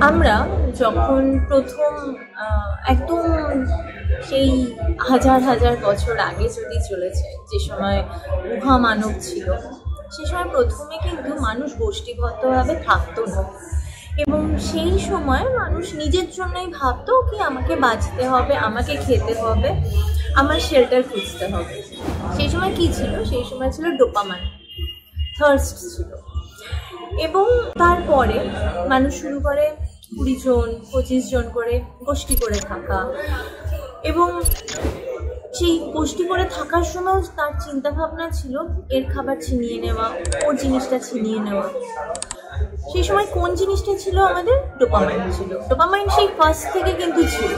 আমরা যখন প্রথম একদম সেই হাজার হাজার বছর আগে যদি চলেছে, যে সময় গুহা মানব ছিল, সে সময় প্রথমে কিন্তু মানুষ গোষ্ঠীবদ্ধভাবে থাকতো না। এবং সেই সময় মানুষ নিজের জন্যই ভাবতো কি আমাকে বাঁচতে হবে, আমাকে খেতে হবে, আমার শেল্টার খুঁজতে হবে। সেই সময় কি ছিল? সেই সময় ছিল ডোপামাইন, থার্স্ট ছিল। এবং তারপরে মানুষ শুরু করে 20 জন 25 জন করে গোষ্ঠী করে থাকা, এবং সেই গোষ্ঠী করে থাকার সময় তার চিন্তা ভাবনা ছিল এর খাবার ছিনিয়ে নেওয়া, ওর জিনিসটা ছিনিয়ে নেওয়া। সেই সময় কোন জিনিসটা ছিল? আমাদের ডোপামাইন ছিল। ডোপামাইন সেই ফার্স্ট থেকে কিন্তু ছিল।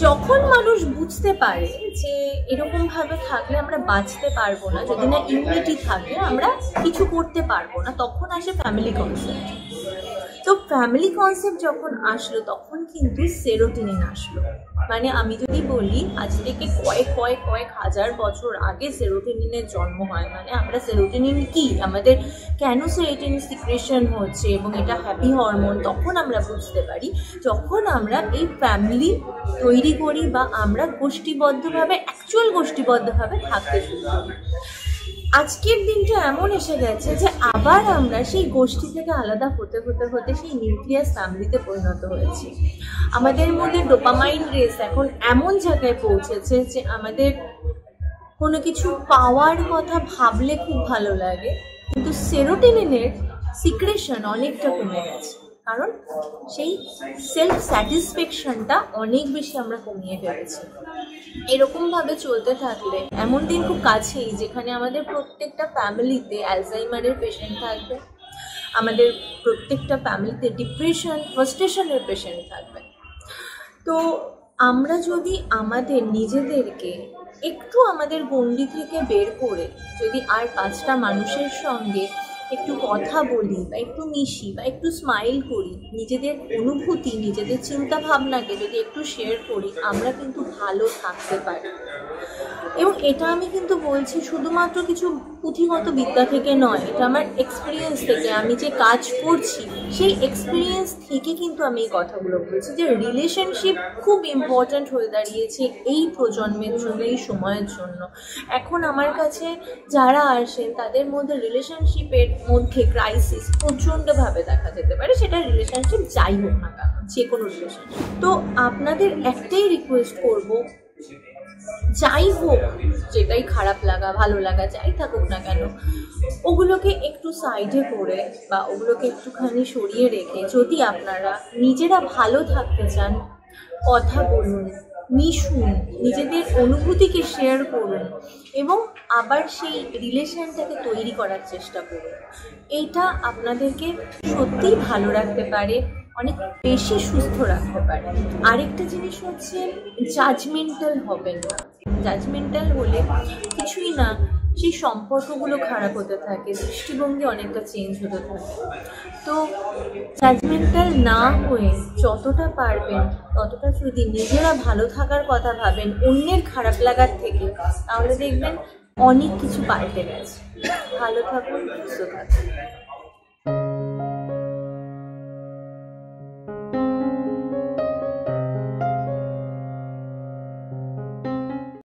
যখন মানুষ বুঝতে পারে যে এরকম ভাবে থাকলে আমরা বাঁচতে পারবো না, যদি না ইমিউনিটি থাকে আমরা কিছু করতে পারবো না, তখন আসে ফ্যামিলি কনসেপ্ট। তো ফ্যামিলি কনসেপ্ট যখন আসলো তখন কিন্তু সেরোটোনিন আসলো। মানে আমি যদি বলি আজ থেকে কয়েক হাজার বছর আগে সেরোটোনিনের জন্ম হয়। মানে আমরা সেরোটোনিন কি, আমাদের কেন সেরোটোনিন সিক্রেশন হচ্ছে এবং এটা হ্যাপি হরমোন, তখন আমরা বুঝতে পারি যখন আমরা এই ফ্যামিলি তৈরি করি বা আমরা গোষ্ঠীবদ্ধভাবে গোষ্ঠীবদ্ধভাবে থাকতে শুরু করি। আজকের দিনটা এমন এসে গেছে যে আবার আমরা সেই গোষ্ঠী থেকে আলাদা হতে হতে হতে সেই নিউক্লিয়াস ফ্যামিলিতে পরিণত হয়েছি। আমাদের মধ্যে ডোপামাইন রেস এখন এমন জায়গায় পৌঁছেছে যে আমাদের কোনো কিছু পাওয়ার কথা ভাবলে খুব ভালো লাগে, কিন্তু সেরোটোনিনের সিক্রেশন অনেকটা কমে গেছে। কারণ সেই সেলফ স্যাটিসফ্যাকশনটা অনেক বেশি আমরা কমিয়ে ফেলেছি। এরকমভাবে চলতে থাকলে এমন দিন খুব কাছেই যেখানে আমাদের প্রত্যেকটা ফ্যামিলিতে অ্যালজাইমারের পেশেন্ট থাকবে, আমাদের প্রত্যেকটা ফ্যামিলিতে ডিপ্রেশন, ফ্রাস্ট্রেশনের পেশেন্ট থাকবে। তো আমরা যদি আমাদের নিজেদেরকে একটু আমাদের গণ্ডি থেকে বের করে যদি আর 5টা মানুষের সঙ্গে একটু কথা বলি বা একটু মিশি বা একটু স্মাইল করি, নিজেদের অনুভূতি, নিজেদের চিন্তা ভাবনাকে যদি একটু শেয়ার করি, আমরা কিন্তু ভালো থাকতে পারি। এবং এটা আমি কিন্তু বলছি শুধুমাত্র কিছু পুঁথিগত বিদ্যা থেকে নয়, এটা আমার এক্সপিরিয়েন্স থেকে, আমি যে কাজ করছি সেই এক্সপিরিয়েন্স থেকে কিন্তু আমি এই কথাগুলো বলছি যে রিলেশনশিপ খুব ইম্পর্ট্যান্ট হয়ে দাঁড়িয়েছে এই প্রজন্মের জন্য, এই সময়ের জন্য। এখন আমার কাছে যারা আসেন তাদের মধ্যে রিলেশনশিপের মধ্যে ক্রাইসিস প্রচণ্ডভাবে দেখা যেতে পারে, সেটা রিলেশনশিপ যাই হোক না কেন, যে কোনো রিলেশনশিপ। তো আপনাদের একটাই রিকোয়েস্ট করব, যাই হোক, যেটাই খারাপ লাগা ভালো লাগা যাই থাকুক না কেন, ওগুলোকে একটু সাইডে করে বা ওগুলোকে একটুখানি সরিয়ে রেখে যদি আপনারা নিজেরা ভালো থাকতে চান, কথা বলুন, মিশুন, নিজেদের অনুভূতিকে শেয়ার করুন এবং আবার সেই রিলেশনটাকে তৈরি করার চেষ্টা করুন। এইটা আপনাদেরকে সত্যিই ভালো রাখতে পারে, অনেক বেশি সুস্থ রাখতে পারে। আরেকটা জিনিস হচ্ছে জাজমেন্টাল হবেন না। জাজমেন্টাল হলে কিছুই না, সেই সম্পর্কগুলো খারাপ হতে থাকে, দৃষ্টিভঙ্গি অনেকটা চেঞ্জ হতে থাকে। তো জাজমেন্টাল না হয়ে যতটা পারবেন ততটা যদি নিজেরা ভালো থাকার কথা ভাবেন অন্যের খারাপ লাগার থেকে, তাহলে দেখবেন অনেক কিছু পাল্টে গেছে। ভালো থাকুন, সুস্থ থাকুন।